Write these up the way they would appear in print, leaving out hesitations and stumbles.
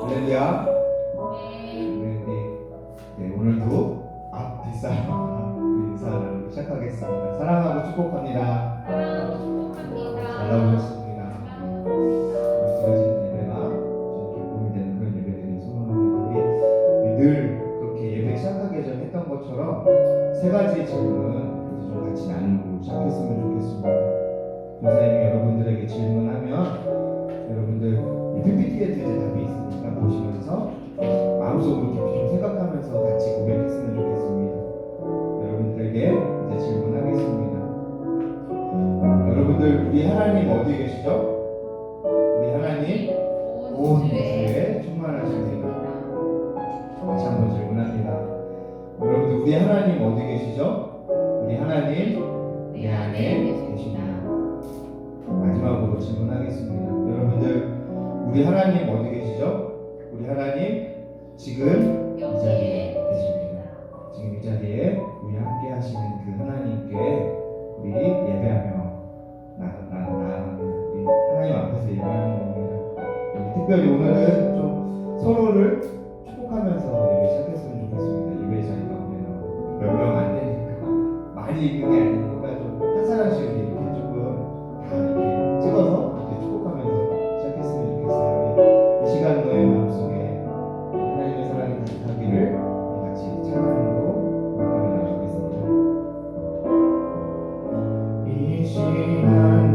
할렐루야. 네, 오늘도 앞 뒷사람 인사를 시작하겠습니다. 사랑하고 축복합니다. 잘 나오셨습니다. 드려진 예배가 기쁨이 되는 그런 예배들이 소원합니다. 우리 늘 그렇게 예배 시작하기 전에 했던 것처럼 세 가지 질문 좀 같이 나누고 시작했으면 좋겠습니다. 전사님이 여러분들에게 질문하면 여러분들 이 PPT에도 이제 답이 있으니까 보시면서 마음속으로 깊이 좀 생각하면서 같이 고백했으면 좋겠습니다. 여러분들에게 이제 질문하겠습니다. 여러분들 우리 하나님 어디 계시죠? 우리 하나님 온 우주에 충만하십니다. 다시 한번 질문합니다. 여러분들 우리 하나님 어디 계시죠? 우리 하나님 내 안에 계십니다. 마지막으로 질문하겠습니다. 여러분들 우리 하나님 어디 계시죠? 우리 하나님 지금 이 자리에 계십니다. 지금 이 자리에 우리 함께 하시는 그 하나님께 우리 예배하며 나아갑니다. 우리 하나님 앞에서 예배하는 겁니다. 특별히 오늘은 좀 서로를 축복하면서 예배 시작했으면 좋겠습니다. 예배 자리가 오면 몇 명 안 되니까 많이 있는 게 아니니까 좀 한 사람씩 이렇게 조금 다 이렇게 찍어서 이렇게 축복하면서 시작했으면 좋겠어요. 이 시간 너의 마음속에 하나님의 사랑이 가득하기를 같이 찬양으로 고백하며 나가겠습니다. 이 시간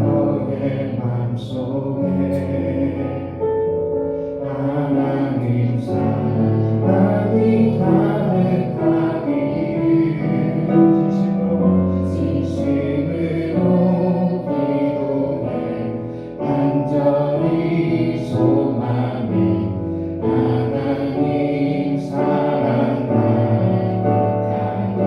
너의 마음속에 하나님 사랑이 가득하기를 진심으로 기도해 간절히 소망해 하나님 사랑 가득하니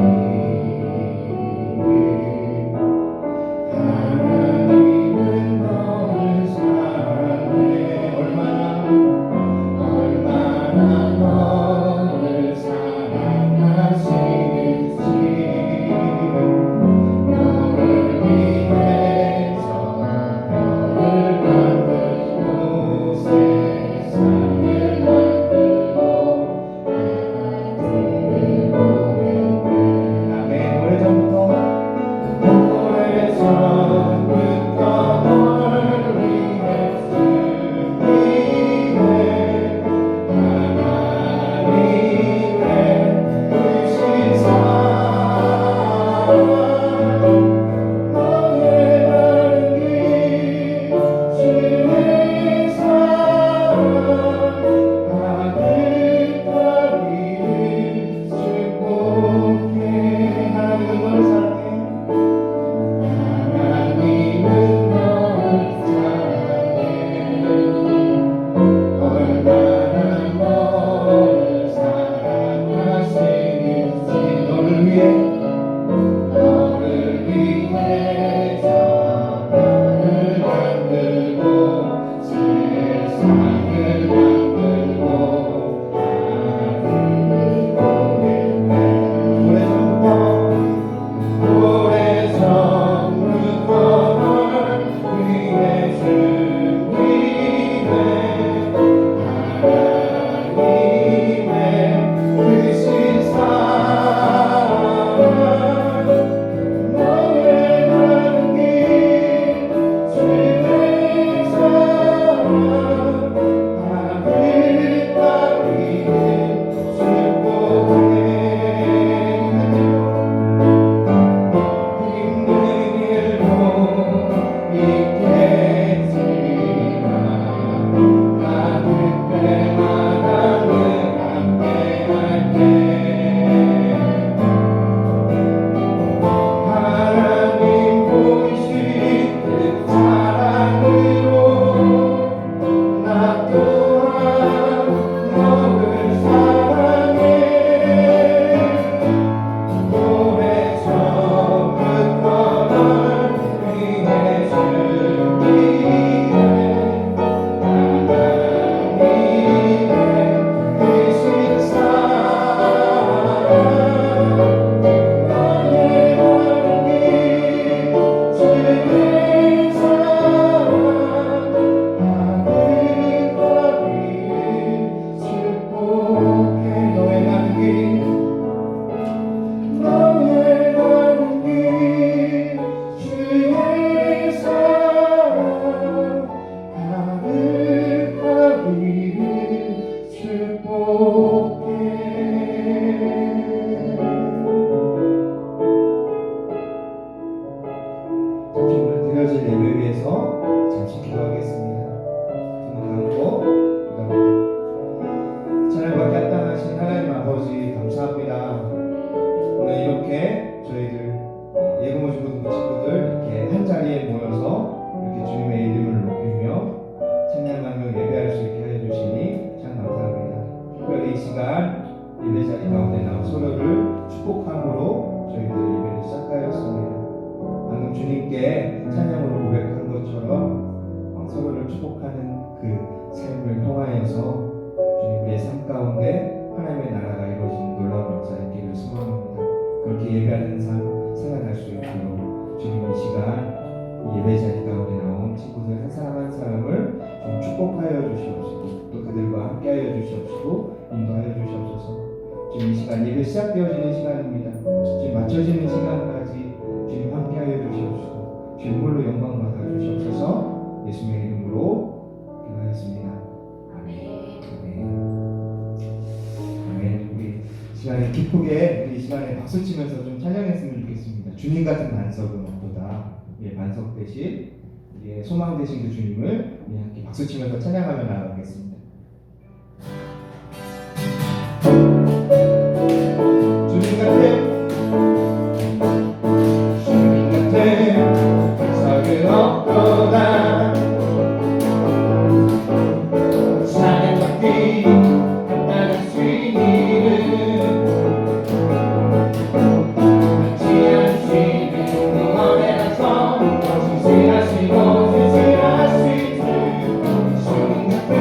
하나님은 너를 사랑해 얼마나 너를 사랑하시는지 너를 위해서 별을 만들고 세상을 만들고 하늘을 보냈네. 아멘. 오래전부터 널 위해 준비해 예배하는 삶 살아갈 수 있도록 주님 이 시간 이 예배 자리 가운데 나온 친구들 한 사람 한 사람을 좀 축복하여 주시옵시고 또 그들과 함께하여 주시옵시고 인도하여 주시옵소서. 지금 이 시간 예배 시작되어지는 시간입니다. 지금 맞춰지는 시간까지 주님 함께하여 주시옵시고 주님 홀로 영광 받아 주시옵소서. 예수님의 이름으로 기도하였습니다. 아멘. 아멘. 우리 시간에 기쁘게 우리 시간에 박수 치면서 좀 찬양했으면 좋겠습니다. 주님 같은 반석은 없도다. 우리의 반석 대신 우리의 소망 되신 그 주님을 우리 함께 박수 치면서 찬양하며 나아가겠습니다. 주님 같은 반석은 없도다. 사랑받기 나갈 수 있는 받지 않으시는 영원해라서 신실하시고 신실하시는 주님 같은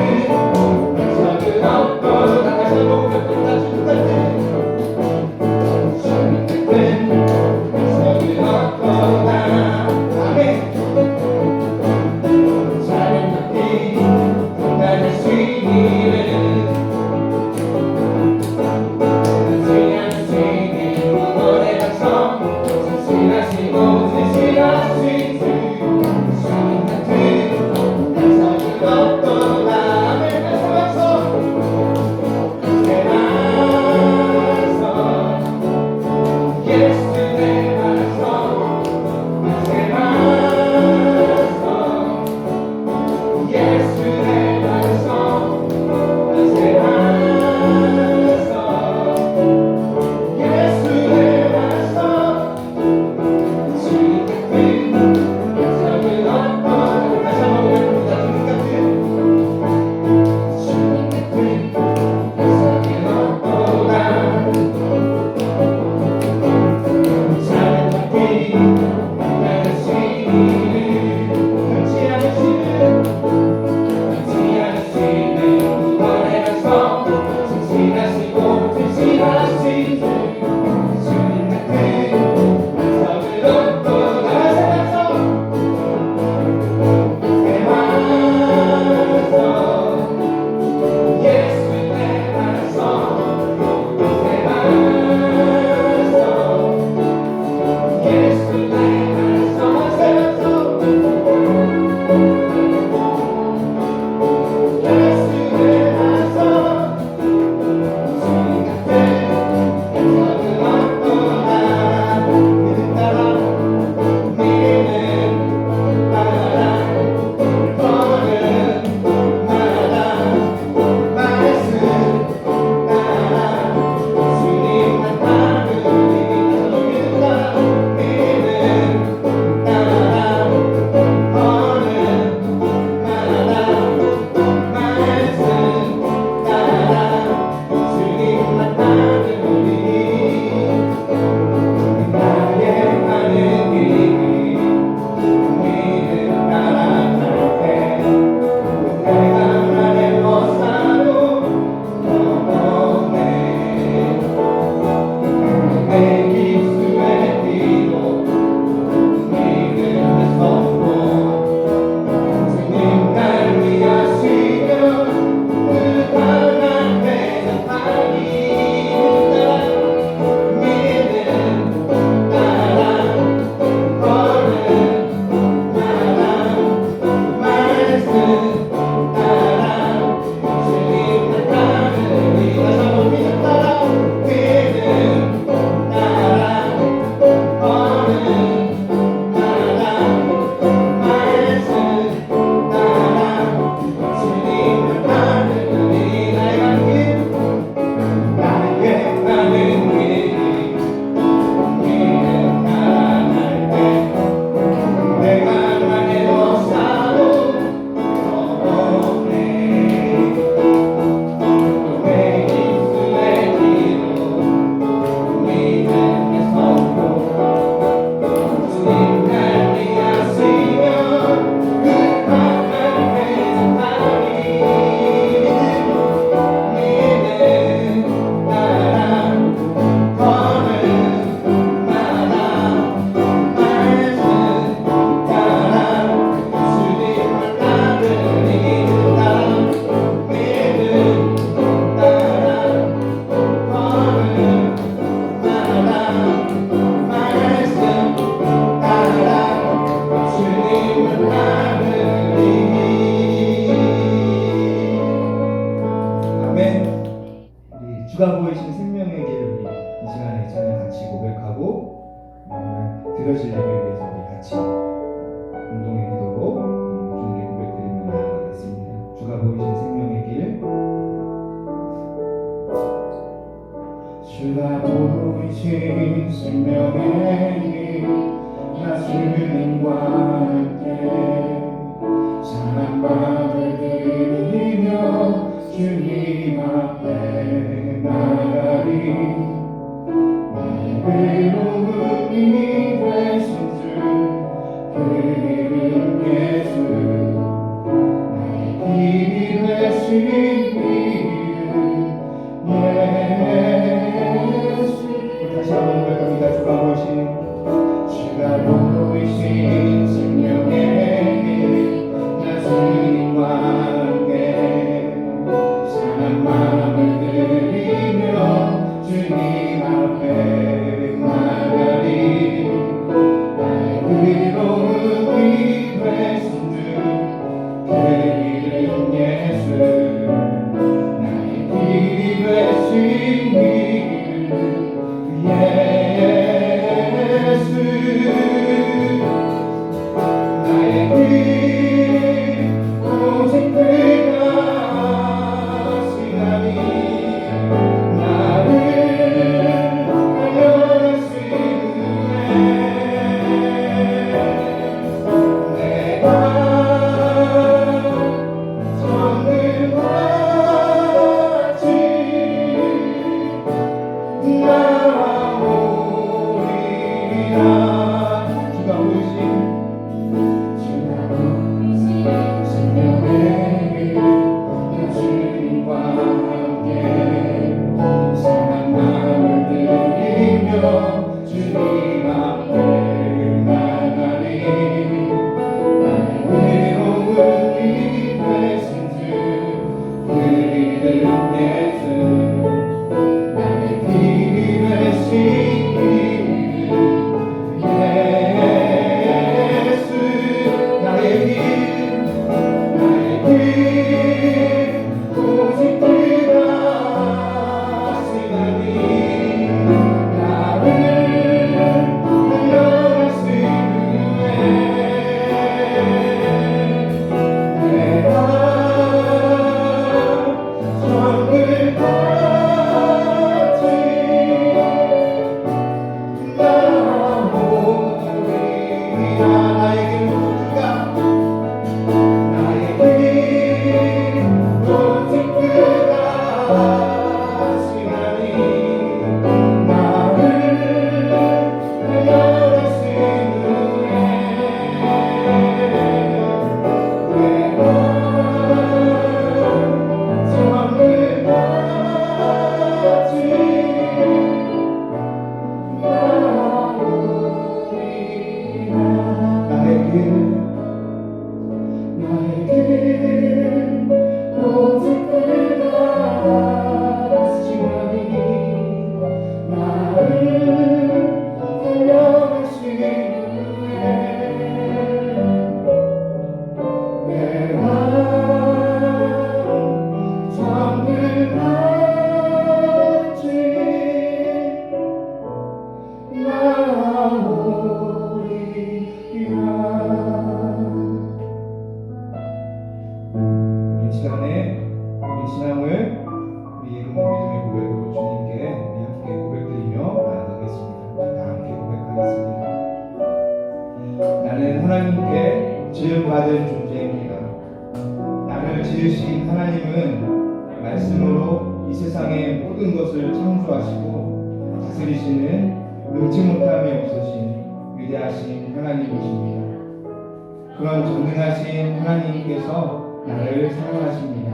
고백하고 드려질 예배를 위해서 우리 같이 공동의 기도로 주님께 고백드리며 나아가겠습니다. 주가 보이신 생명의 길, 주가 보이신 생명의 길, 주님과 함께 상한 밤을 드리며 주님 앞에 나가리. 나의 외로움이 되신 주 그 이름 예수, 나의 길이 되신 이름 예수. 다시 한번 고백합니다. 주가 보이신 생명의 길, 나 주님과 함께 상한 마음을 드리며 주님 앞에 나가리. 나의 의로움이 되신 주 그 이름 예수, 나의 길이 되신 이름 예수. 나의 길 오직 그가 시나니 나를 알려주시네. 내가 정글같이 나오리라. 주가 보이신 생명의 길, 주님과 함께 상한 마음을 드리며 주님 앞에 나가리. 나의 외로움이 되신 주 그 이름 예수, 나의 길이 되신 이름 예수. 나의 길 오직 그가 시나니 나를 알려주시네. 내가 정글같이 나오리라. 나의 길 주가 나의 길 오직 그가 시나니 나를 알려주시네. 내가 정글같이 나오리라. 나의 길 오직 그가 시나니 나를 알려주시네. 내가 정글같이 나오리라. 이 시간에 우리 신앙을 우리의 믿음의 고백으로 주님께 우리 함께 고백드리며 나아가겠습니다. 다 함께 고백하겠습니다. 나는 하나님께 지음받은 존재입니다. 나를 지으신 하나님은 말씀으로 이 세상의 모든 것을 창조하시고 다스리시는 능치 못함이 없으신 위대하신 하나님이십니다. 그런 전능하신 하나님께서 나를 사랑하십니다.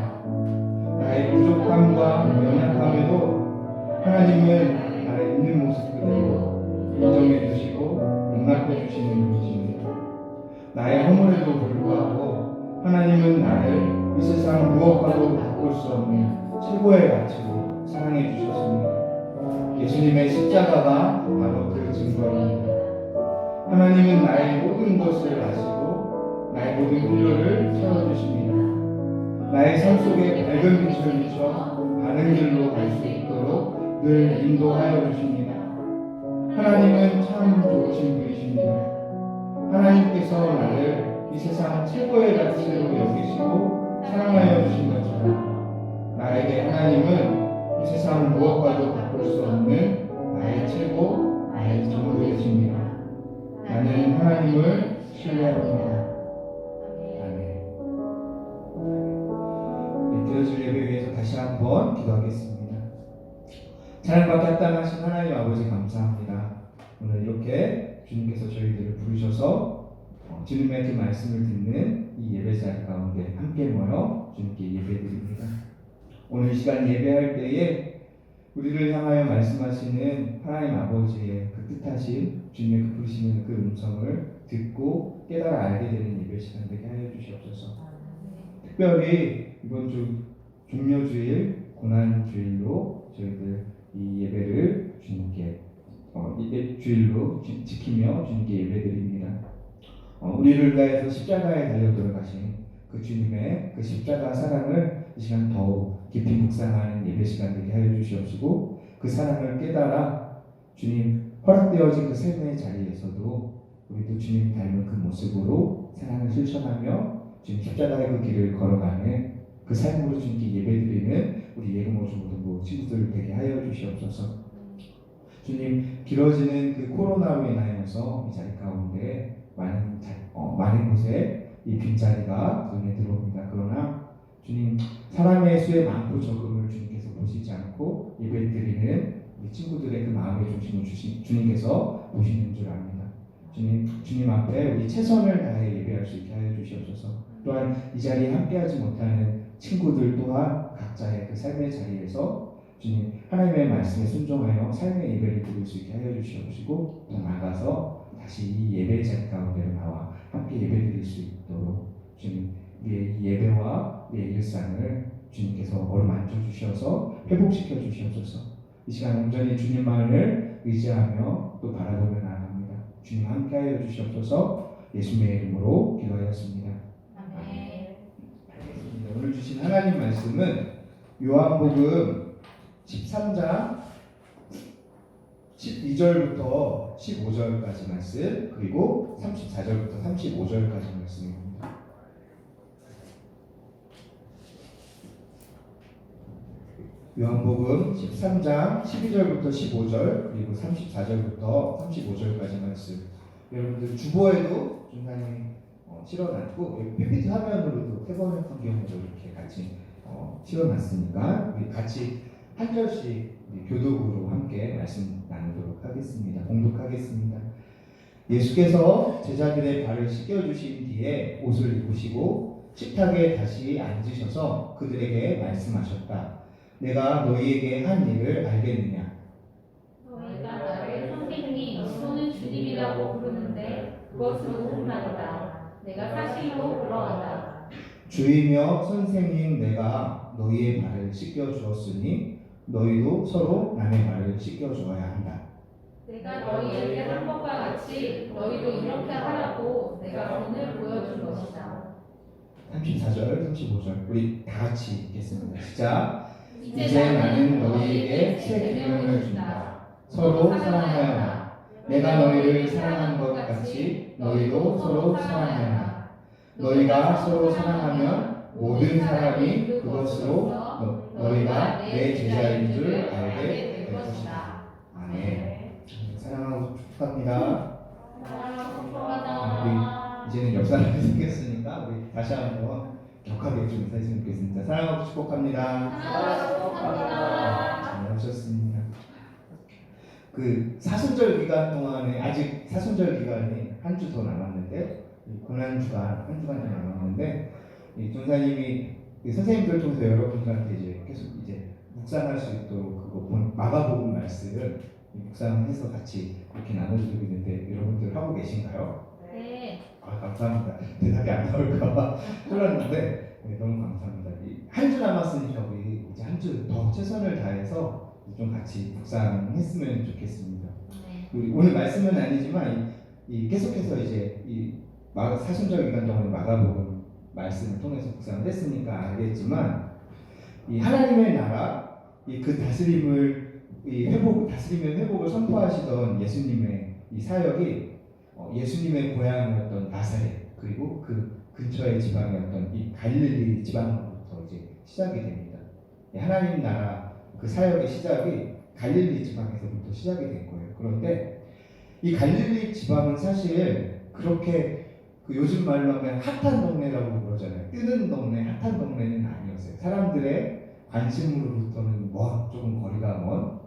나의 부족함과 연약함에도 하나님은 나의 있는 모습 그대로 인정해 주시고 용납해 주시는 분이십니다. 나의 허물에도 불구하고 하나님은 나를 이 세상 무엇과도 바꿀 수 없는 최고의 가치로 사랑해 주셨습니다. 예수님의 십자가가 바로 그 증거입니다. 하나님은 나의 모든 것을 아시고 나의 모든 필요를 채워주십니다. 나의 삶 속에 밝은 빛을 비춰 바른 길로 갈 수 있도록 늘 인도하여 주십니다. 하나님은 참 좋으신 분이십니다. 하나님께서 나를 이 세상 최고의 가치로 여기시고 사랑하여 주신 것처럼 나에게 하나님은 이 세상 무엇과도 바꿀 수 없는 나의 최고, 나의 전부 되십니다. 나는 하나님을 신뢰합니다. 아멘. 드려질 예배 위해서 다시 한번 기도하겠습니다. 사랑받게 합당하신 하나님 아버지 감사합니다. 오늘 이렇게 주님께서 저희들을 부르셔서 주님의 그 말씀을 듣는 이 예배 자리 가운데 함께 모여 주님께 예배드립니다. 오늘 이 시간 예배할 때에 우리를 향하여 말씀하시는 하나님 아버지의 그 뜻하신 주님의 그 부르시는 그 음성을 듣고 깨달아 알게 되는 예배 시간 되게 하여 주시옵소서. 특별히 이번 주 종료주일, 고난주일로 저희들 이 예배를 주님께 주일로 지키며 주님께 예배드립니다. 우리를 위하여서 십자가에 달려 들어가신 그 주님의 그 십자가 사랑을 이 시간 더욱 깊이 묵상하는 예배 시간 되게 하여 주시옵시고 그 사랑을 깨달아 주님 허락되어진 그 삶의 자리에서도 우리도 주님 닮은 그 모습으로 사랑을 실천하며 주님 십자가의 그 길을 걸어가는 그 삶으로 주님께 예배드리는 우리 예금오주 모든 친구들 되게 하여 주시옵소서. 주님 길어지는 그 코로나로 인하여서 이 자리 가운데 많은 곳에 이 빈자리가 눈에 들어옵니다. 그러나 주님 사람의 수에 많고 적음을 주님께서 보시지 않고 예배드리는 우리 친구들의 그 마음의 중심을 주님께서 보시는 줄 압니다. 주님 앞에 우리 최선을 다해 예배할 수 있게 하여 주시옵소서. 또한 이 자리에 함께하지 못하는 친구들 또한 각자의 그 삶의 자리에서 주님 하나님의 말씀에 순종하여 삶의 예배를 드릴 수 있게 하여 주시옵시고 더 나아가서 다시 이 예배 자리 가운데로 나와 함께 예배 드릴 수 있도록 주님 우리의 예배와 우리의 일상을 주님께서 어루만져 주셔서 회복시켜 주시옵소서. 이 시간 온전히 주님만을 의지하며 또 바라보며 나아갑니다. 주님 함께 하여 주시옵소서. 예수님의 이름으로 기도하였습니다. 아멘. 알겠습니다. 오늘 주신 하나님 말씀은 요한복음 13장 12절부터 15절까지 말씀 그리고 34절부터 35절까지 말씀입니다. 요한복음 13장 12절부터 15절 그리고 34절부터 35절까지 말씀. 여러분들 주보에도 중간에 실어놨고 PPT 화면으로도 태번역 환경으로 이렇게 같이 실어놨으니까 우리 같이 한 절씩 교독으로 함께 말씀 나누도록 하겠습니다. 공독하겠습니다. 예수께서 제자들의 발을 씻겨주신 뒤에 옷을 입으시고 식탁에 다시 앉으셔서 그들에게 말씀하셨다. 내가 너희에게 한 일을 알겠느냐? 너희가 나를 선생님 또는 주님이라고 부르는데 그것은 오만이다. 내가 사실로 그러하다. 주이며 선생님 내가 너희의 발을 씻겨 주었으니 너희도 서로 남의 발을 씻겨 주어야 한다. 내가 너희에게 한 것과 같이 너희도 이렇게 하라고 내가 본을 보여준 것이다. 34절, 35절 우리 다 같이 읽겠습니다. 시작. 이제 나는 너희에게 새 계명을 준다. 서로 사랑하여라. 내가 너희를 사랑한 것 같이 너희도 서로 사랑하여라. 너희가 서로 사랑하면 모든 사람이 그것으로 너희가 내 제자인 줄 알게 될 것이다. 아멘. 사랑하고 축복합니다. 우리 이제는 역사를 생겼으니까 우리 다시 한번 격하게 좀 인사했으면 좋겠습니다. 사랑하고 축복합니다. 잘 오셨습니다. 그 사순절 기간 동안에 아직 사순절 기간이 한 주 더 남았는데 고난 주간 한 주간 더 남았는데 이 전사님이 선생님들 통해서 여러분들한테 이제 계속 이제 묵상할 수 있도록 그거 마가복음 말씀을 묵상해서 같이 이렇게 나눠주고 있는데 여러분들 하고 계신가요? 네. 감사합니다. 대답이 안 나올까봐 쫄았는데 너무 감사합니다. 한 주 남았으니까 우리 이제 한 주 더 최선을 다해서 좀 같이 묵상했으면 좋겠습니다. 우리 오늘 말씀은 아니지만 계속해서 이제 사순절 기간 동안에 마가복음 말씀을 통해서 묵상을 했으니까 알겠지만 이 하나님의 나라 그 다스림을 이 회복, 다스리면 회복을 선포하시던 예수님의 이 사역이 예수님의 고향이었던 나사렛 그리고 그 근처의 지방이었던 이 갈릴리 지방부터 이제 시작이 됩니다. 하나님 나라 그 사역의 시작이 갈릴리 지방에서부터 시작이 된 거예요. 그런데 이 갈릴리 지방은 사실 그렇게 그 요즘 말로 하면 핫한 동네라고 그러잖아요. 뜨는 동네, 핫한 동네는 아니었어요. 사람들의 관심으로부터는 조금 거리가 먼.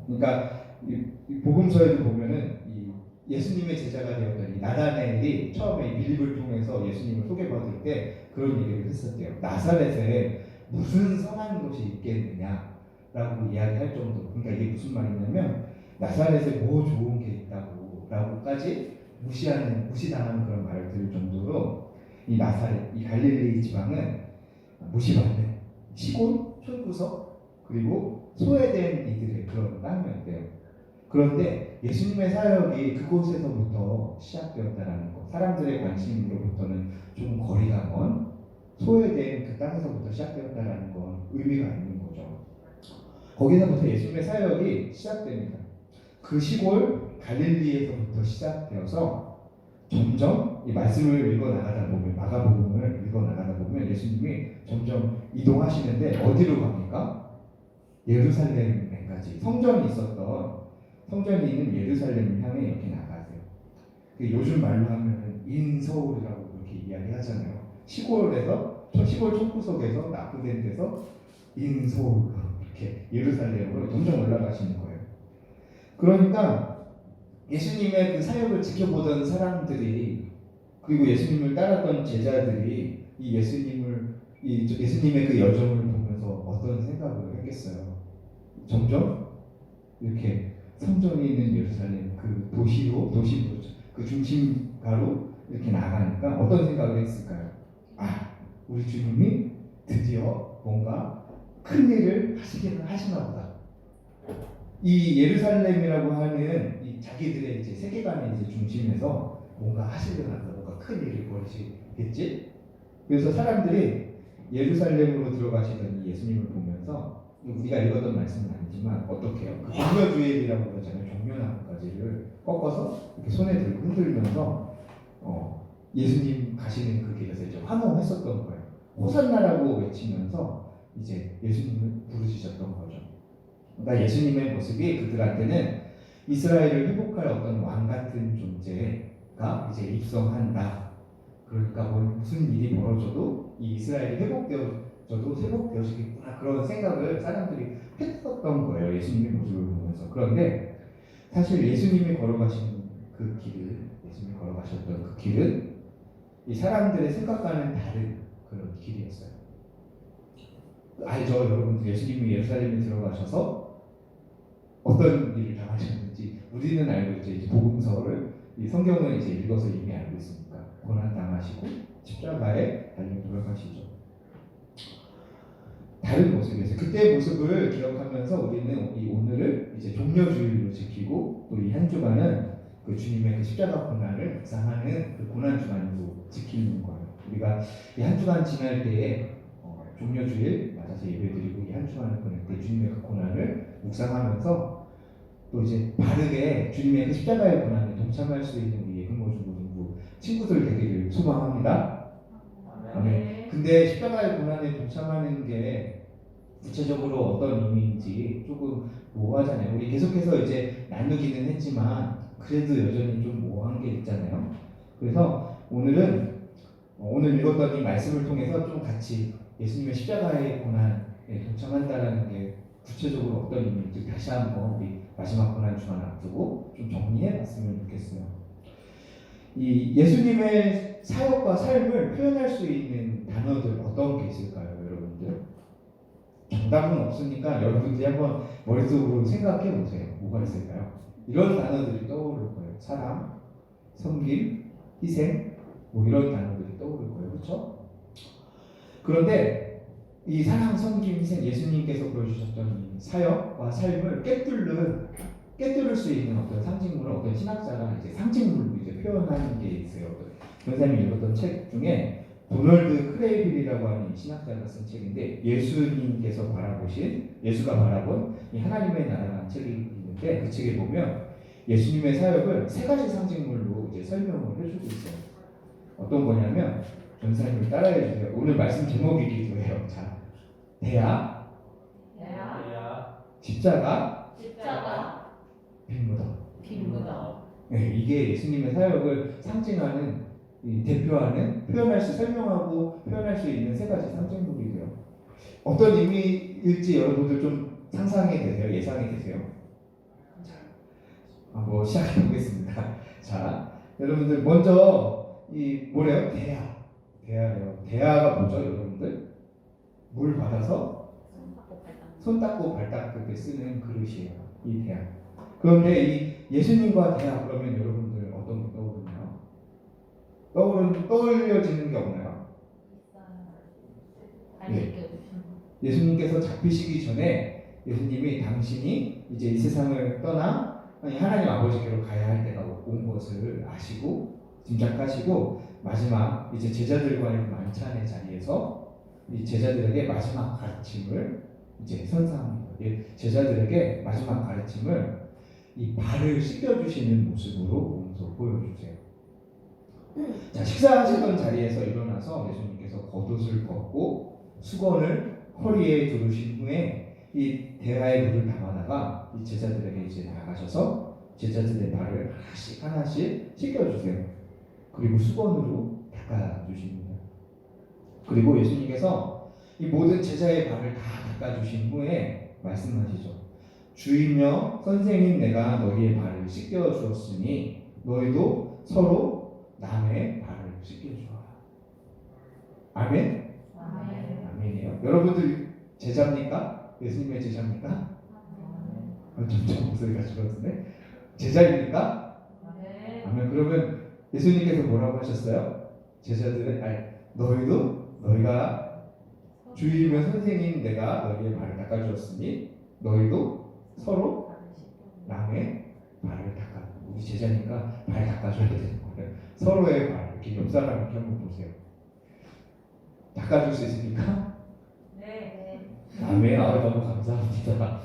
그러니까 이 복음서에도 보면은 이 예수님의 제자가 되었던 이 나다나엘이 처음에 이 빌립을 통해서 예수님을 소개받을 때 그런 얘기를 했었대요. 나사렛에 무슨 선한 곳이 있겠느냐라고 이야기할 정도로. 그러니까 이게 무슨 말이냐면 나사렛에 뭐 좋은 게 있다고라고까지 무시당하는 그런 말을 들을 정도로 이 나사렛, 이 갈릴리 지방은 무시받는 시골, 촌구석 그리고 소외된 이들의 그런 땅이었대요. 그런데 예수님의 사역이 그곳에서부터 시작되었다라는 것, 사람들의 관심으로부터는 좀 거리가 먼 소외된 그 땅에서부터 시작되었다라는 건 의미가 있는 거죠. 거기서부터 예수님의 사역이 시작됩니다. 그 시골 갈릴리에서부터 시작되어서 점점 이 말씀을 읽어 나가다 보면 마가복음을 읽어 나가다 보면 예수님이 점점 이동하시는데 어디로 갑니까? 예루살렘까지 성전이 있는 예루살렘을 향해 이렇게 나가세요. 요즘 말로 하면 인서울이라고 그렇게 이야기하잖아요. 시골 촌구석에서 나쁘된 데서 인서울로 이렇게 예루살렘으로 점점 올라가시는 거예요. 그러니까 예수님의 그 사역을 지켜보던 사람들이 그리고 예수님을 따랐던 제자들이 이 예수님의 그 여정을 보면서 어떤 생각을 했겠어요. 점점 이렇게 성전이 있는 예루살렘 그 도시로 그 중심가로 이렇게 나가니까 어떤 생각을 했을까요? 우리 주님이 드디어 뭔가 큰 일을 하시나 보다. 이 예루살렘이라고 하는 이 자기들의 이제 세계관의 이제 중심에서 뭔가 하시려나 보다. 뭔가 큰 일을 벌이시겠지? 그래서 사람들이 예루살렘으로 들어가시던 예수님을 보면서 우리가 읽었던 말씀은 아니지만 어떻게 해요? 그 종려주일이라고 그러잖아요. 종려나무가지를 꺾어서 이렇게 손에 들고 흔들면서 예수님 가시는 그 길에서 이제 환호했었던 거예요. 호산나라고 외치면서 이제 예수님을 부르시셨던 거죠. 그러니까 예수님의 모습이 그들한테는 이스라엘을 회복할 어떤 왕 같은 존재가 이제 입성한다. 그러니까 무슨 일이 벌어져도 이 이스라엘이 회복되어지겠구나 그런 생각을 사람들이 했었던 거예요. 예수님의 모습을 보면서. 그런데 사실 예수님이 걸어가셨던 그 길은 이 사람들의 생각과는 다른 그런 길이었어요. 알죠, 여러분들. 예수님이 예루살렘에 들어가셔서 어떤 일을 당하셨는지 우리는 알고 있죠. 이제 복음서를 이 성경을 이제 읽어서 이미 알고 있으니까 고난 당하시고 십자가에 달려 돌아가시죠. 다른 모습이었어요. 그때의 모습을 기억하면서 우리는 이 오늘을 이제 종려주일로 지키고 또 이 한 주간은 그 주님의 그 십자가 고난을 묵상하는 그 고난 주간으로 지키는 거예요. 우리가 이 한 주간 지날 때에 종려주일 맞아서 예배드리고 이 한 주간을 보낼 때 주님의 그 고난을 묵상하면서 또 이제 바르게 주님의 그 십자가의 고난에 동참할 수 있는 우리 예금모중고등부 친구들 되기를 소망합니다. 아멘. 근데 십자가의 고난에 동참하는 게 구체적으로 어떤 의미인지 조금 모호하잖아요. 우리 계속해서 이제 나누기는 했지만 그래도 여전히 좀 모호한 게 있잖아요. 그래서 오늘 읽었던 이 말씀을 통해서 좀 같이 예수님의 십자가의 고난에 동참한다라는 게 구체적으로 어떤 의미인지 다시 한번 우리 마지막 고난 주간 앞두고 좀 정리해 봤으면 좋겠어요. 이 예수님의 사역과 삶을 표현할 수 있는 단어들 어떤 게 있을까요, 여러분들? 정답은 없으니까 여러분들이 한번 머릿속으로 생각해 보세요. 뭐가 있을까요? 이런 단어들이 떠오를 거예요. 사랑, 섬김, 희생, 이런 단어들이 떠오를 거예요. 그렇죠? 그런데 이 사랑, 섬김, 희생, 예수님께서 보여주셨던 이 사역과 삶을 꿰뚫을 수 있는 어떤 상징물을 어떤 신학자가 이제 상징물로 이제 표현하는 게 있어요. 변호사님이 읽었던 책 중에 도널드 크레이빌이라고 하는 신학자가 쓴 책인데 예수가 바라본 이 하나님의 나라라는 책이 있는데 그 책에 보면 예수님의 사역을 세 가지 상징물로 이제 설명을 해주고 있어요. 어떤 거냐면 전사님을 따라해 주세요. 오늘 말씀 제목이기도 해요. 자, 대야, 십자가, 빈 무덤. 네, 이게 예수님의 사역을 상징하는 대표하는 설명하고 표현할 수 있는 세 가지 상징물이고요. 어떤 의미일지 여러분들 좀 상상이 되세요? 예상이 되세요? 자, 한번 시작해 보겠습니다. 자, 여러분들 먼저 뭐래요? 대야래요. 대야가 뭐죠, 여러분들? 물 받아서 손 닦고 발 닦을 때 쓰는 그릇이에요. 이 대야. 그런데 이 예수님과 대야 그러면 여러분들 어떤 거 떠오르나요? 떠올려지는 게 없나요? 네. 예수님께서 잡히시기 전에 예수님이 당신이 이제 이 세상을 떠나 하나님 아버지께로 가야 할 때가 온 것을 아시고 짐작하시고 마지막 이제 제자들과의 만찬의 자리에서 이 제자들에게 마지막 가르침을 이제 선사합니다. 제자들에게 마지막 가르침을 이 발을 씻겨주시는 모습으로 보여주세요. 자, 식사하시던 자리에서 일어나서 예수님께서 겉옷을 벗고 수건을 허리에 두르신 후에 이 대야에 물을 담아다가 이 제자들에게 이제 나가셔서 제자들의 발을 하나씩 씻겨주세요. 그리고 수건으로 닦아주십니다. 그리고 예수님께서 이 모든 제자의 발을 다 닦아주신 후에 말씀하시죠. 주이며 선생님 내가 너희의 발을 씻겨주었으니 너희도 서로 남의 발을 씻겨주어라. 아멘? 아멘이에요. 여러분들 제자입니까? 예수님의 제자입니까? 점점 목소리가 줄어드네. 제자입니까? 아멘. 그러면 예수님께서 뭐라고 하셨어요? 너희가 주이며 선생님 내가 너희의 발을 닦아주었으니 너희도 서로 남의 발을 닦아. 우리 제자니까 발 닦아줘야 되는 거예요. 서로의 발 이렇게 옆 사람 이렇게 한번 보세요. 닦아줄 수 있습니까? 네. 아멘. 너무 감사합니다.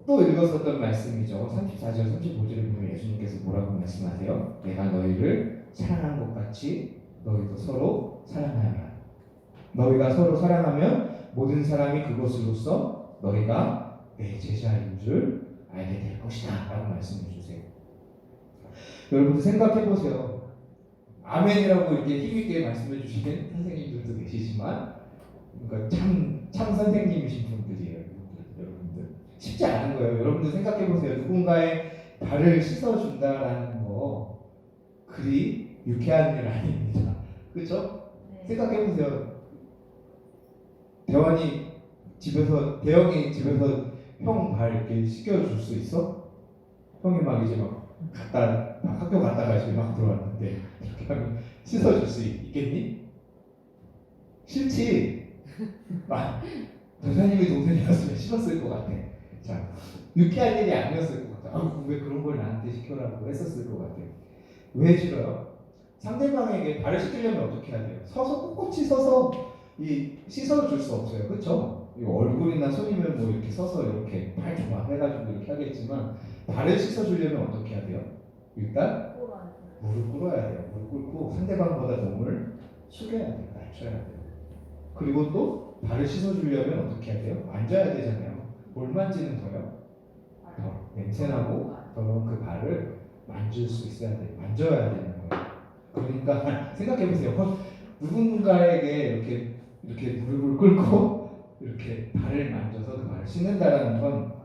또 읽었었던 말씀이죠. 34절, 35절에 보면 예수님께서 뭐라고 말씀하세요? 내가 너희를 사랑한 것 같이 너희도 서로 사랑하라. 너희가 서로 사랑하면 모든 사람이 그것으로서 너희가 내 제자인 줄 알게 될 것이다 라고 말씀해 주세요. 여러분들 생각해 보세요. 아멘이라고 이렇게 힘있게 말씀해 주시는 선생님들도 계시지만 그러니까 참 선생님이신 분들이에요. 여러분들 쉽지 않은 거예요. 여러분들 생각해 보세요. 누군가의 발을 씻어준다라는 거 그리 유쾌한 일 아닙니다. 그렇죠? 생각해 보세요. 대영이 집에서 형 발 이렇게 씻겨줄 수 있어? 형이 막 이제 학교 갔다가 이제 막 들어왔는데 이렇게 하면 씻어줄 수 있겠니? 싫지. 전사님이 동생이었으면 싫었을 것 같아. 자, 유쾌한 일이 아니었을 것 같아. 왜 그런 걸 나한테 시켜라고 했었을 것 같아. 왜 싫어요? 상대방에게 발을 씻기려면 어떻게 해야 돼요? 꼿꼿이 서서 씻어줄 수 없어요. 그렇죠? 얼굴이나 손이면 뭐 이렇게 서서 이렇게 발 좋아 해가지고 이렇게 하겠지만 발을 씻어주려면 어떻게 해야 돼요? 일단 무릎 꿇어야 돼요. 무릎 꿇고 상대방보다 몸을 숙여야 돼요. 낮춰야 돼요. 그리고 또 발을 씻어주려면 어떻게 해야 돼요? 만져야 되잖아요. 뭘 만지는 거예요? 냄새나고 더러운 그 발을 만질 수 있어야 돼요. 만져야 되는 거예요. 그러니까 생각해보세요. 누군가에게 이렇게 무릎을 꿇고 이렇게 발을 만져서 그 발을 씻는다라는 건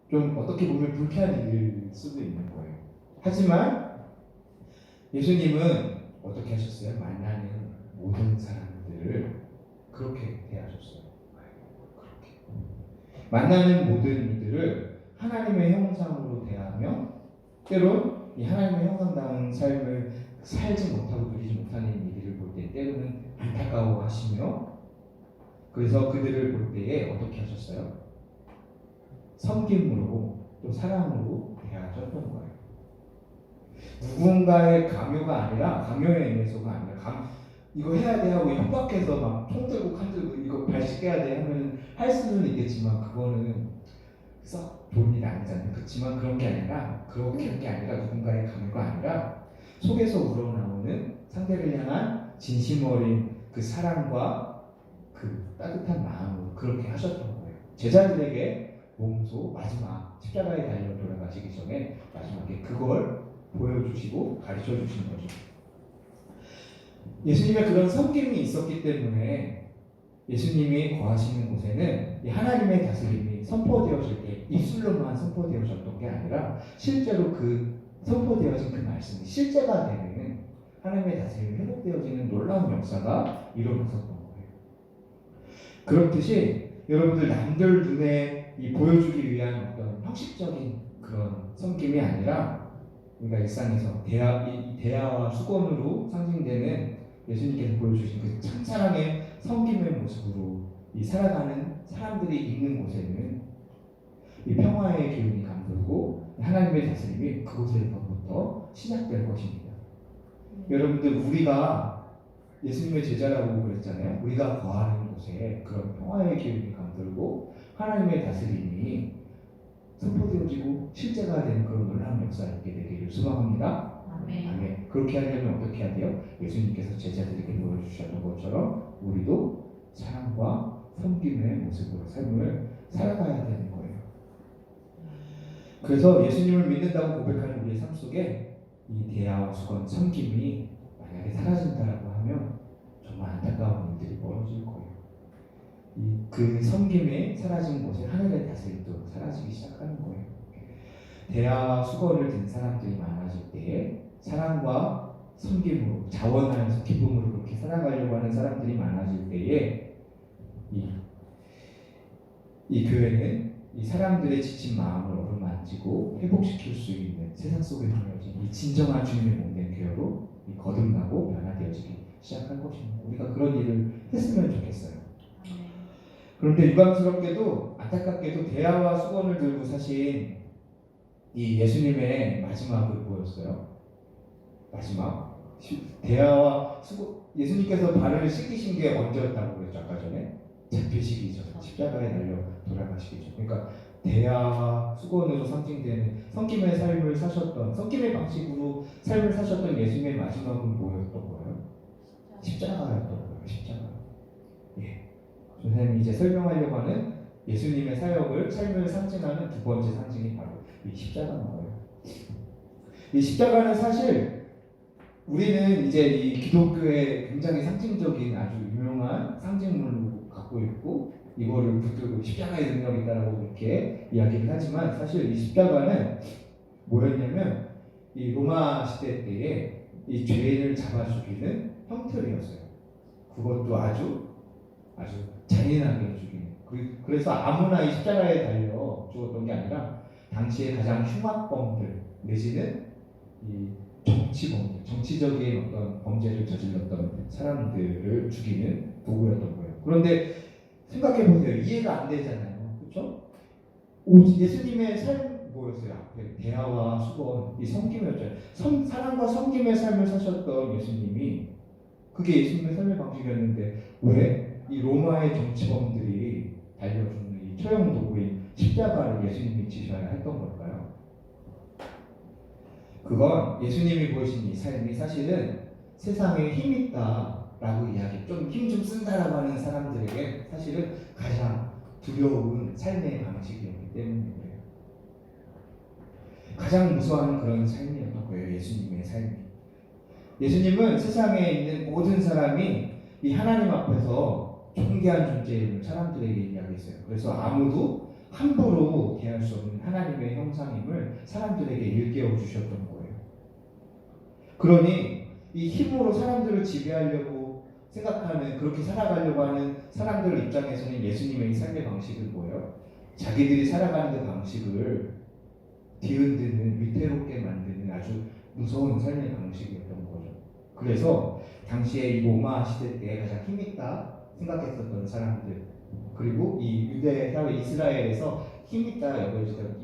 좀 어떻게 보면 불쾌한 일일 수도 있는 거예요. 하지만 예수님은 어떻게 하셨어요? 만나는 모든 사람들을 그렇게 대하셨어요. 그렇게 만나는 모든 이들을 하나님의 형상으로 대하며 때론 이 하나님의 형상다운 삶을 살지 못하고 누리지 못하는 이들을 볼 때 때로는 안타까워하시며 그래서 그들을 볼 때에 어떻게 하셨어요? 섬김으로 또 사랑으로 대하셨던 거예요. 누군가의 강요가 아니라 강요에 의해서가 아니라 이거 해야 돼 하고 협박해서 막 총 들고 칼 들고 이거 발씩 깨야 돼 하면 할 수는 있겠지만 그거는 썩 좋은 일이 아니잖아요. 그렇지만 그런 게 아니라 그렇게 한 게 아니라 누군가의 강요가 아니라 속에서 우러나오는 상대를 향한 진심 어린 그 사랑과 그 따뜻한 마음으로 그렇게 하셨던 거예요. 제자들에게 몸소 마지막 십자가에 달려 돌아가시기 전에 마지막에 그걸 보여주시고 가르쳐 주신 거죠. 예수님의 그런 섬김이 있었기 때문에 예수님이 거하시는 곳에는 이 하나님의 다스림이 선포되어질 때 입술로만 선포되어졌던 게 아니라 실제로 그 선포되어진 그 말씀이 실제가 되는 하나님의 다스림이 회복되어지는 놀라운 역사가 일어났었던 거예요. 그렇듯이 여러분들 남들 눈에 보여주기 위한 어떤 형식적인 그런 섬김이 아니라 우리가 일상에서 대화와 수건으로 상징되는 예수님께서 보여주신 그 참사랑의 섬김의 모습으로 살아가는 사람들이 있는 곳에는 이 평화의 기운이 감돌고 하나님의 다스림이 그곳에서부터 시작될 것입니다. 여러분들 우리가 예수님의 제자라고 그랬잖아요. 우리가 거하는 곳에 그런 평화의 기운이 감돌고 하나님의 다스림이 선포되어지고 실제가 되는 그런 놀라운 역사가 있게 되기를 소망합니다. 아멘. 그렇게 하려면 어떻게 해야 돼요? 예수님께서 제자들에게 보여주셨던 것처럼 우리도 사랑과 섬김의 모습으로 삶을 살아가야 되는 거예요. 그래서 예수님을 믿는다고 고백하는 우리의 삶 속에 이 대화와 수건, 섬김이 만약에 사라진다라고 하면 정말 안타까운 일들이 벌어질 거예요. 그 섬김이 사라진 곳에 하늘의 다스림도 사라지기 시작하는 거예요. 대화와 수건을 든 사람들이 많아질 때에 사랑과 섬김으로 자원하면서 기쁨으로 그렇게 살아가려고 하는 사람들이 많아질 때에 이 교회는 이 사람들의 지친 마음을 어루만지고 회복시킬 수 있는 세상 속에 흐려진 이 진정한 주님의 몸된 교회로 거듭나고 변화되어지기 시작할 것입니다. 우리가 그런 일을 했으면 좋겠어요. 그런데 유감스럽게도 안타깝게도 대화와 수건을 들고 사신 이 예수님의 마지막을 보였어요. 마지막 대화와 수건, 예수님께서 발을 씻기신 게 언제였다고 그랬죠? 아까 전에 잡히시기 전 십자가에 달려 돌아가시기 전. 그러니까 대화와 수건으로 상징되는 섬김의 삶을 사셨던, 섬김의 방식으로 삶을 사셨던 예수님의 마지막은 뭐였던 거예요? 십자가였던 거예요. 십자가. 예. 선생님이 이제 설명하려고 하는 예수님의 사역을, 삶을 상징하는 두 번째 상징이 바로 이 십자가인 거예요. 이 십자가는 사실 우리는 이제 이 기독교의 굉장히 상징적인 아주 유명한 상징물로 갖고 있고 이거를 붙들고 십자가의 능력이 있다라고 이렇게 이야기를 하지만 사실 이 십자가는 뭐였냐면 이 로마 시대 때에 이 죄인을 잡아 죽이는 형틀이었어요. 그것도 아주 잔인하게 죽이는. 그래서 아무나 이 십자가에 달려 죽었던 게 아니라 당시에 가장 흉악범들 내지는 이 정치범들, 정치적인 어떤 범죄를 저질렀던 사람들을 죽이는 도구였던 거예요. 그런데 생각해 보세요. 이해가 안 되잖아요. 그렇죠? 예수님의 삶 뭐였어요? 앞에 대화와 수건, 이 섬김이었잖아요. 사랑과 섬김의 삶을 사셨던 예수님이 그게 예수님의 삶의 방식이었는데 왜 이 로마의 정치범들이 달려주는 이 처형 도구인 십자가를 예수님이 지셔야 했던 걸까요? 그건 예수님이 보이신 이 삶이 사실은 세상에 힘 있다라고 이야기, 좀 힘 좀 쓴다라고 하는 사람들에게 사실은 가장 두려운 삶의 방식이었기 때문이에요. 가장 무서워하는 그런 삶이었던 거예요. 예수님의 삶이. 예수님은 세상에 있는 모든 사람이 이 하나님 앞에서 존귀한 존재임을 사람들에게 이야기했어요. 그래서 아무도 함부로 대할 수 없는 하나님의 형상임을 사람들에게 일깨워 주셨던 거예요. 그러니 이 힘으로 사람들을 지배하려고 생각하는, 그렇게 살아가려고 하는 사람들 입장에서는 예수님의 이 삶의 방식은 뭐예요? 자기들이 살아가는 그 방식을 뒤흔드는, 위태롭게 만드는 아주 무서운 삶의 방식이었던 거죠. 그래서 당시에 이 로마 시대 때 가장 힘있다 생각했었던 사람들, 그리고 이 유대 사회 이스라엘에서 힘있다 여겨지던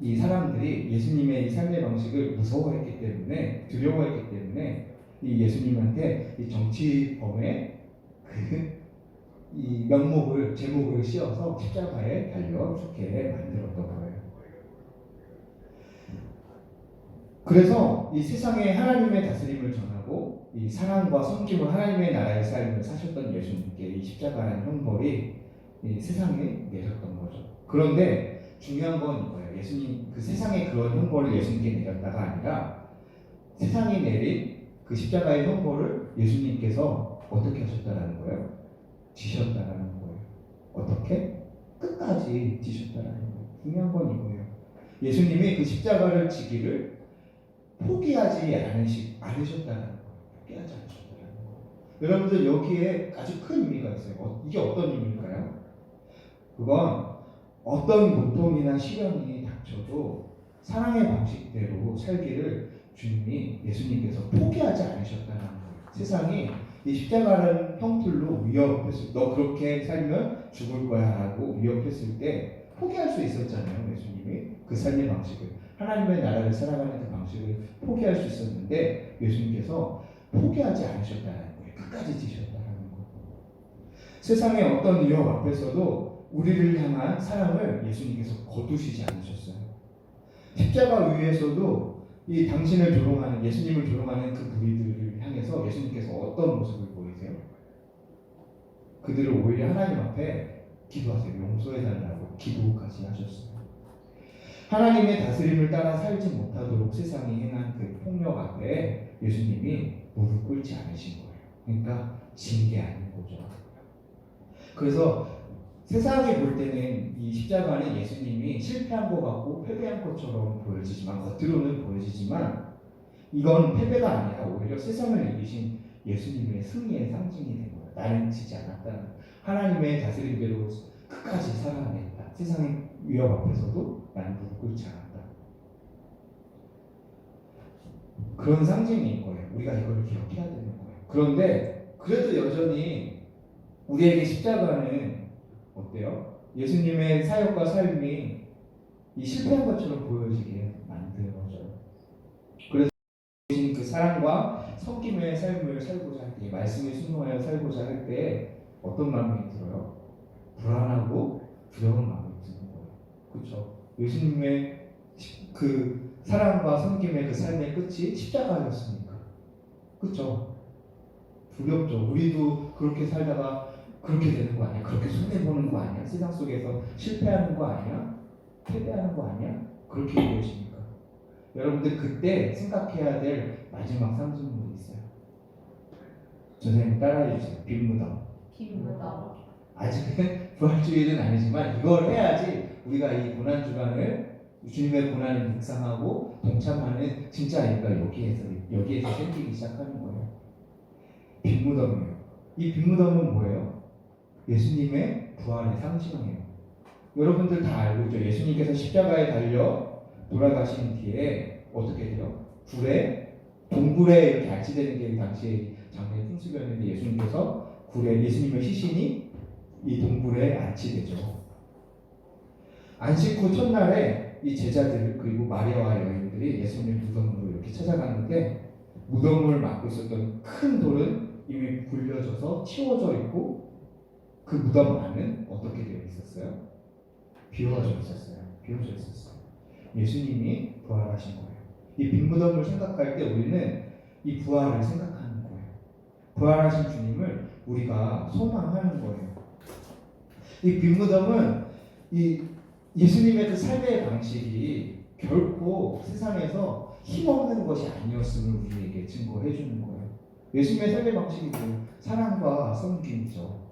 이 사람들이 예수님의 이 삶의 방식을 무서워했기 때문에, 두려워했기 때문에 이 예수님한테 이 정치범의 이 명목을, 제목을 씌워서 십자가에 달려 죽게 만들었던 거예요. 그래서 이 세상에 하나님의 다스림을 전하고 이 사랑과 섬김을, 하나님의 나라의 삶을 사셨던 예수님께 이 십자가라는 형벌이 이 세상에 내렸던 거죠. 그런데 중요한 건 이거예요. 예수님, 그 세상에 그런 형벌을 예수님께 내렸다가 아니라 세상이 내린 그 십자가의 형벌을 예수님께서 어떻게 하셨다라는 거예요? 지셨다라는 거예요. 어떻게? 끝까지 지셨다라는 거예요. 중요한 건 이거예요. 예수님이 그 십자가를 지기를 포기하지 않으셨다는 거예요. 포기하지 않으셨다는 거예요. 여러분들 여기에 아주 큰 의미가 있어요. 이게 어떤 의미일까요? 그건 어떤 고통이나 시련이 닥쳐도 사랑의 방식대로 살기를 주님이, 예수님께서 포기하지 않으셨다는 거예요. 세상이 이 십자가라는 형틀로 위협했을, 너 그렇게 살면 죽을 거야 라고 위협했을 때 포기할 수 있었잖아요. 예수님이 그 삶의 방식을, 하나님의 나라를 살아가는 그 방식을 포기할 수 있었는데 예수님께서 포기하지 않으셨다는 거예요. 끝까지 지셨다는 거예요. 세상의 어떤 위협 앞에서도 우리를 향한 사랑을 예수님께서 거두시지 않으셨어요. 십자가 위에서도 이 당신을 조롱하는, 예수님을 조롱하는 그 무리들을 향해서 예수님께서 어떤 모습을 보이세요? 그들을 오히려 하나님 앞에 기도하세요. 용서해달라고 기도까지 하셨어요. 하나님의 다스림을 따라 살지 못하도록 세상이 행한 그 폭력 앞에 예수님이 무릎 꿇지 않으신 거예요. 그러니까 진 게 아닌 거죠. 그래서 세상이 볼 때는 이 십자가는 예수님이 실패한 것 같고 패배한 것처럼 보여지지만, 겉으로는 보여지지만 이건 패배가 아니라 오히려 세상을 이기신 예수님의 승리의 상징이 된 거예요. 나는 지지 않았다는, 하나님의 다스림대로 끝까지 살아냈다. 세상의 위협 앞에서도 나는 무릎 꿇지 않았다. 그런 상징인 거예요. 우리가 이걸 기억해야 되는 거예요. 그런데 그래도 여전히 우리에게 십자가는 어때요? 예수님의 사역과 삶이 이 실패한 것처럼 보여지게 만들어져요. 그래서 그 사랑과 섬김의 삶을 살고자 할 때, 말씀에 순종하여 살고자 할 때 어떤 마음이 들어요? 불안하고 두려운 마음이 드는 거예요. 그렇죠? 예수님의 그 사랑과 섬김의 그 삶의 끝이 십자가였으니까. 그렇죠? 두렵죠. 우리도 그렇게 살다가 그렇게 되는 거 아니야? 그렇게 손해보는 거 아니야? 세상 속에서 실패하는 거 아니야? 패배하는 거 아니야? 그렇게 보여집니까? 여러분들 그때 생각해야 될 마지막 상징물이 있어요. 선생님 따라해 주세요. 빈무덤. 빈무덤. 아직은 부활주일은 아니지만 이걸 해야지 우리가 이 고난주간을, 주님의 고난을 묵상하고 동참하는 진짜 아이가 여기에서 생기기 시작하는 거예요. 빈무덤이에요. 이 빈무덤은 뭐예요? 예수님의 부활의 상징이에요. 여러분들 다 알고 있죠. 예수님께서 십자가에 달려 돌아가신 뒤에 어떻게 돼요? 동굴에 이렇게 안치되는 게 당시 장례 풍습이었는데 예수님께서 예수님의 시신이 이 동굴에 안치되죠. 안식 후 첫날에 이 제자들 그리고 마리아와 여인들이 예수님 무덤으로 이렇게 찾아갔는데 무덤을 막고 있었던 큰 돌은 이미 굴려져서 치워져 있고 그 무덤 안은 어떻게 되어 있었어요? 비워져 있었어요. 비워져 있었어요. 예수님이 부활하신 거예요. 이 빈 무덤을 생각할 때 우리는 이 부활을 생각하는 거예요. 부활하신 주님을 우리가 소망하는 거예요. 이 빈 무덤은 이 예수님의 그 삶의 방식이 결코 세상에서 힘없는 것이 아니었음을 우리에게 증거해 주는 거예요. 예수님의 삶의 방식이 사랑과 섬김이죠.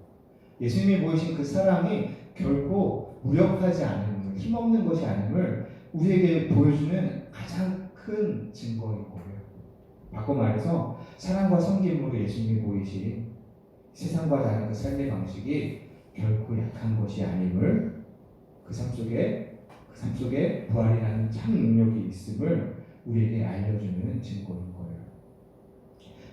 예수님이 보이신 그 사랑이 결코 무력하지 않음을, 힘없는 것이 아님을 우리에게 보여주는 가장 큰 증거인 거예요. 바꿔 말해서 사랑과 섬김으로 예수님이 보이신 세상과 다른 그 삶의 방식이 결코 약한 것이 아님을, 그 삶 속에 부활이라는 참 능력이 있음을 우리에게 알려주는 증거인 거예요.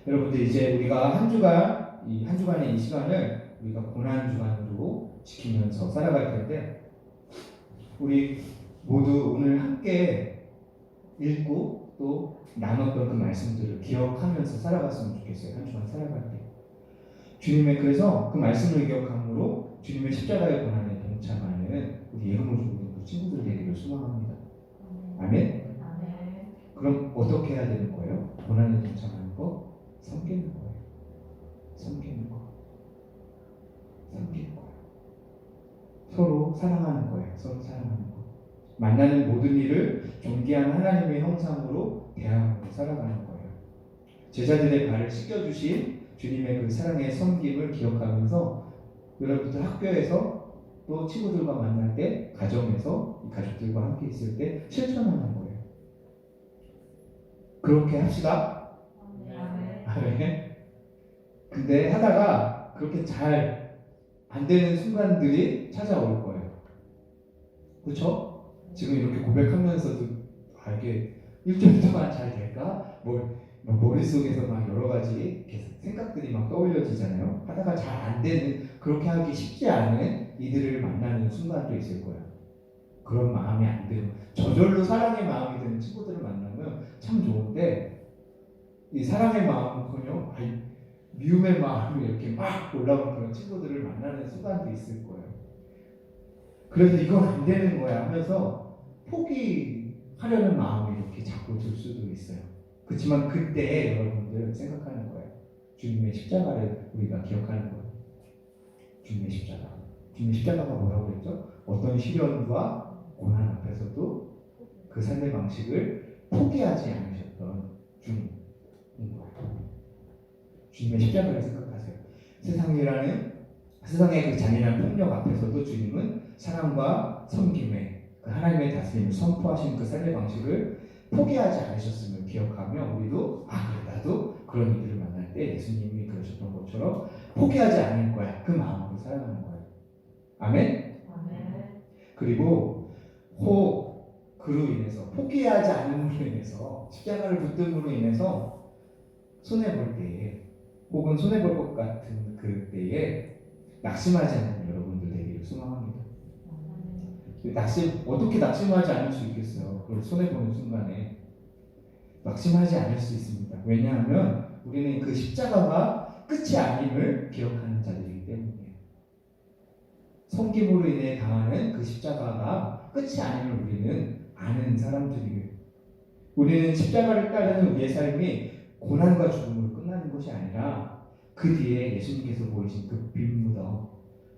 여러분들 이제 우리가 한 주간의 이 시간을 우리가 고난 주간으로 지키면서 살아갈 텐데, 우리 모두 오늘 함께 읽고 또 나눴던 그 말씀들을 기억하면서 살아갔으면 좋겠어요. 한 주간 살아갈 때. 주님의 그래서 그 말씀을 기억함으로 주님의 십자가의 고난에 동참하는 우리 예금을 주고 친구들 되기를 소망합니다. 아멘? 그럼 어떻게 해야 되는 거예요? 고난에 동참하는 거? 섬기는 거예요. 섬기는 거. 섬기는 거예요. 서로 사랑하는 거예요. 서로 사랑하는 거. 만나는 모든 일을 존귀한 하나님의 형상으로 대하고 살아가는 거예요. 제자들의 발을 씻겨주신 주님의 그 사랑의 섬김을 기억하면서 여러분들 학교에서 또 친구들과 만날 때, 가정에서 이 가족들과 함께 있을 때 실천하는 거예요. 그렇게 합시다. 아멘. 근데 하다가 그렇게 잘 안 되는 순간들이 찾아올 거예요. 그렇죠? 지금 이렇게 고백하면서도 이게 일주일 동안 잘 될까? 막 머릿속에서 막 여러 가지 생각들이 막 떠올려지잖아요. 하다가 잘 안 되는, 그렇게 하기 쉽지 않은 이들을 만나는 순간도 있을 거예요. 그런 마음이 안 드는, 저절로 사랑의 마음이 드는 친구들을 만나면 참 좋은데, 이 사랑의 마음은커녕 미움의 마음이 이렇게 막 올라오는 그런 친구들을 만나는 순간도 있을 거예요. 그래서 이건 안 되는 거야 하면서 포기하려는 마음이 이렇게 자꾸 들 수도 있어요. 그렇지만 그때 여러분들 생각하는 거예요. 주님의 십자가를 우리가 기억하는 거예요. 주님의 십자가. 주님의 십자가가 뭐라고 그랬죠? 어떤 시련과 고난 앞에서도 그 삶의 방식을 포기하지 않으셨던 주님인 거예요. 주님의 십자가를 생각하세요. 세상의 그 잔인한 폭력 앞에서도 주님은 사랑과 섬김의 그 하나님의 다스림을 선포하신 그 삶의 방식을 포기하지 않으셨음을 기억하며 우리도 그래 나도 그런 이들을 만날 때 예수님이 그러셨던 것처럼 포기하지 않을 거야. 그 마음으로 살아가는 거예요. 아멘? 그리고 그로 인해서 포기하지 않음으로 인해서 십자가를 붙듦으로 인해서 손해볼 때에 혹은 손해볼 것 같은 그때에 낙심하지 않는 여러분들 되기를 소망합니다. 어떻게 낙심하지 않을 수 있겠어요? 그걸 손해보는 순간에 낙심하지 않을 수 있습니다. 왜냐하면 우리는 그 십자가가 끝이 아님을 기억하는 자들이기 때문이에요. 섬김으로 인해 당하는 그 십자가가 끝이 아님을 우리는 아는 사람들이에요. 우리는 십자가를 따르는 우리의 삶이 고난과 죽음으로 끝나는 것이 아니라 그 뒤에 예수님께서 보이신 그 빈 무덤,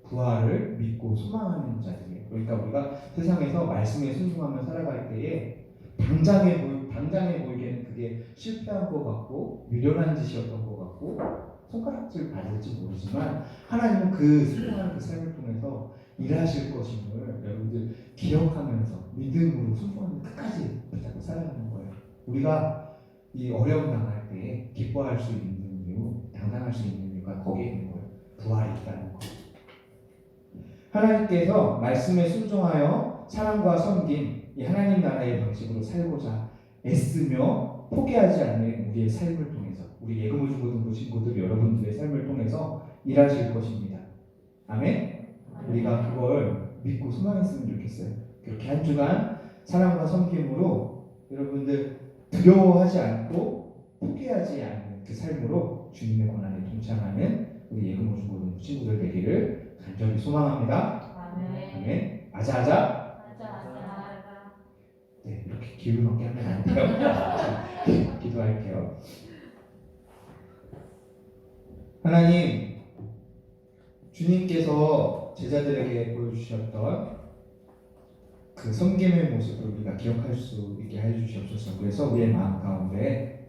부활을 믿고 소망하는 자들이에요. 그러니까 우리가 세상에서 말씀에 순종하며 살아갈 때에 당장에 보이기에는 그게 실패한 것 같고 미련한 짓이었던 것 같고 손가락질 받을지 모르지만 하나님은 그 순종하는 그 삶을 통해서 일하실 것임을 여러분들 기억하면서 믿음으로 순종하는 끝까지 붙잡고 살아가는 거예요. 우리가 이 어려움 당할 때 기뻐할 수 있는 이유, 당당할 수 있는 이유가 거기에 있는 거예요. 부활이 있다는 거. 하나님께서 말씀에 순종하여 사랑과 섬김, 이 하나님 나라의 방식으로 살고자 애쓰며 포기하지 않는 우리의 삶을 통해서, 우리 예금을 주고등부 친구들 여러분들의 삶을 통해서 일하실 것입니다. 아멘? 우리가 그걸 믿고 소망했으면 좋겠어요. 그렇게 한 주간 사랑과 섬김으로 여러분들 두려워하지 않고 포기하지 않는 그 삶으로 주님의 고난에 동참하는 우리 예금을 주고등부 친구들 되기를 간절히 소망합니다. 아멘. 아자아자. 네, 이렇게 기운 없게 하면 안 돼요. 기도할게요. 하나님, 주님께서 제자들에게 보여주셨던 그 섬김의 모습을 우리가 기억할 수 있게 해주시옵소서. 그래서 우리의 마음 가운데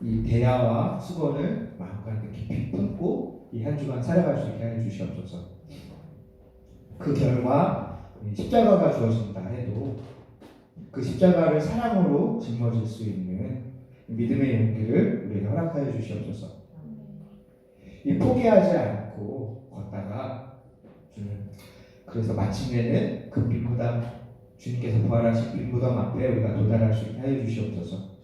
이 대야와 수건을 마음 가운데 깊이 품고 이 한 주간 살아갈 수 있게 해주시옵소서. 그 결과 십자가가 주어진다 해도 그 십자가를 사랑으로 짊어질 수 있는 믿음의 용기를 우리에게 허락하여 주시옵소서. 이 포기하지 않고 걷다가 그래서 마침내는 그 빈 무덤, 주님께서 부활하신 빈 무덤 앞에 우리가 도달할 수 있게 하여 주시옵소서.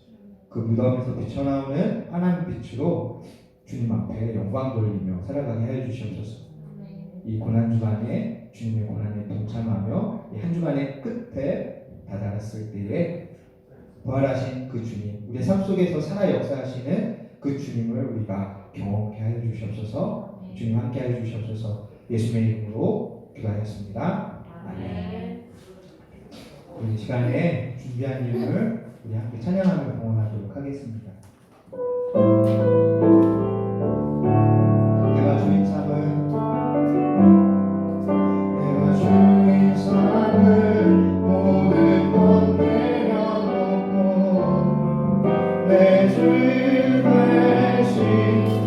그 무덤에서 비쳐나오는 하나님 빛으로 주님 앞에 영광 돌리며 살아가게 하여 주시옵소서. 이 고난 주간에 주님의 고난에 동참하며 이 한 주간의 끝에 다다랐을 때에 부활하신 그 주님, 우리의 삶 속에서 살아 역사하시는 그 주님을 우리가 경험케 하여 주시옵소서. 주님 함께 하여 주시옵소서. 예수님의 이름으로 기도하였습니다. 아멘. 이 시간에 준비한 이름을 우리 함께 찬양하며 봉헌하도록 하겠습니다. 내가 주인 삶을 모든 것 내려놓고 내 주 대신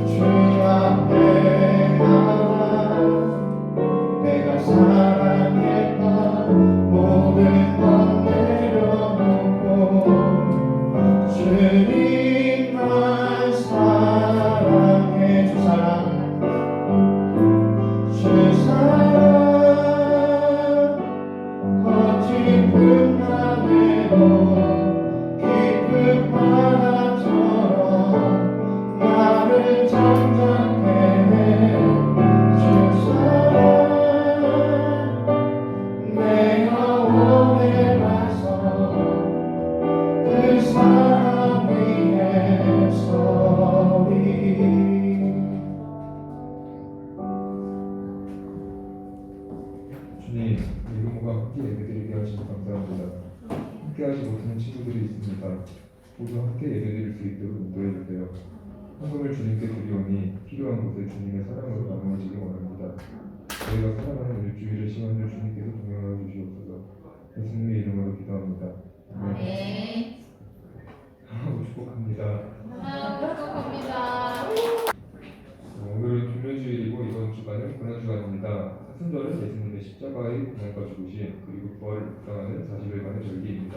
주 앞에 나와 내가 사랑했던 모든 것 내려놓고 주님만 사랑해. 주 사랑 깊은 나에도 깊은 바람처럼 나를 잠잠해 해. 주 사랑 내 영혼에 와서 그 사랑 위에 서리. 주님, 이름과 함께 예배드리게 하시니 감사합니다. 함께 하지 못하는 친구들이 있습니다. 모두 함께 예배드릴 수 있도록 인도해 주세요. 헌금을 주님께 드리오니 필요한 곳에 주님의 사랑으로 나누어지기 원합니다. 저희가 사랑하는 일주일의 시간을 주님께서 동행하여 주시옵소서. 예수님의 이름으로 기도합니다. 아멘. 축복합니다. 축복합니다. 오늘은 금요주일이고 이번 주간은 고난주간입니다. 사순절은 예수님의 십자가의 고난과 죽으심 그리고 부활을 묵상하는 40일간의 절기입니다.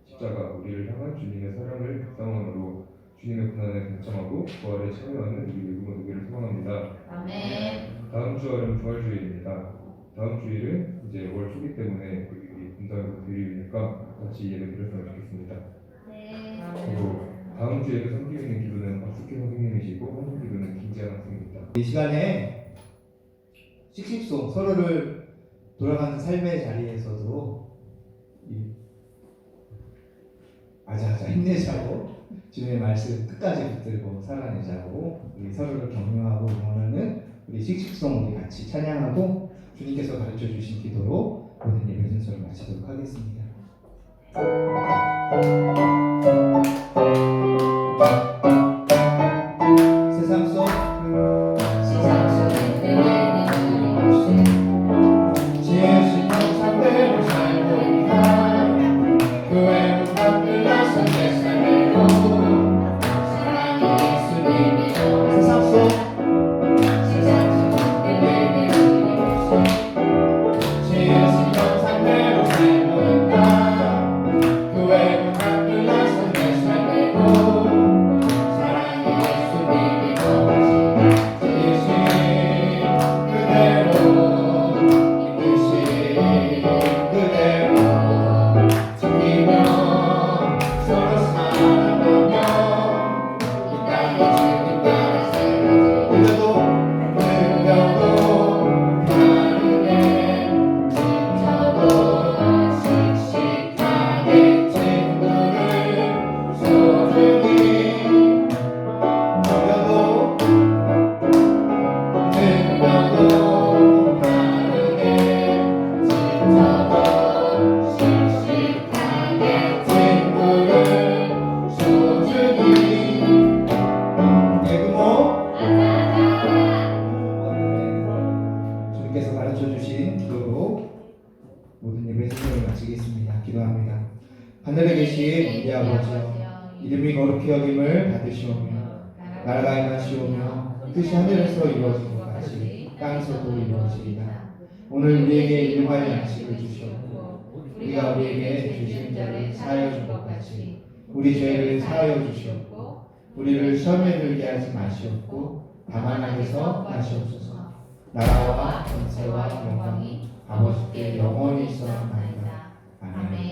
십자가, 우리를 향한 주님의 사랑을 묵상함으로 주님의 고난에 동참하고 부활에 참여하는 우리 외국 모두를 소망합니다. 아멘. 다음 주월은 부활주일입니다. 다음 주일은 이제 월 초기 때문에 우리 분당에서 드리니까 같이 예배 드렸으면 좋겠습니다. 네. 그리고 다음 주에도 섬기고 있는 기도는 박숙희 선생님이시고 헌금 기도는 김재한 선생님입니다. 이 시간에 씩씩송 서로를 돌아가는 삶의 자리에서도 아자아자 힘내자고 주님의 말씀 끝까지 붙들고 살아내자고 우리 서로를 격려하고 응원하는 우리 씩씩송 우리 같이 찬양하고 주님께서 가르쳐 주신 기도로 모든 예배 순서를 마치도록 하겠습니다. 세상 속 지으신 형상대로 살고 있다. 그 외로운 밤을 나선 내 삶에도 사랑이 예수님이여. 세상 속 지으신 형상대로 살고 있다. 그 외로운 밤을 나선 내 삶에도 사랑이 예수님이여. 지으신 그대로 이끄신 그대로 지키며 서로 사랑하며 이 땅에 주님 따라 살아가지. 느려도 다르게 지쳐도 씩씩하게 친구를 소중히 느려도 다르게 지쳐도 씩씩하게 친구를 소중히 애그모 주님께서 가르쳐 주신 기도로 모든 예배 순서를 마치겠습니다. 기도합니다. 하늘에 계신 우리 아버지여, 이름이 거룩히 여김을 받으시오며 나라가 임하시오며 뜻이 하늘에서 이루어진 것 같이 땅에서도 이루어지리다. 오늘 우리에게 일용할 양식을 주시옵고 우리가 우리에게 죄진 자를 사하여 준 것 같이 우리 죄를 사하여 주시옵고 우리를 시험에 들게 하지 마시옵고 다만 악에서 나시옵소서. 나라와 권세와 영광이 아버지께 영원히 있어나이다. 아멘.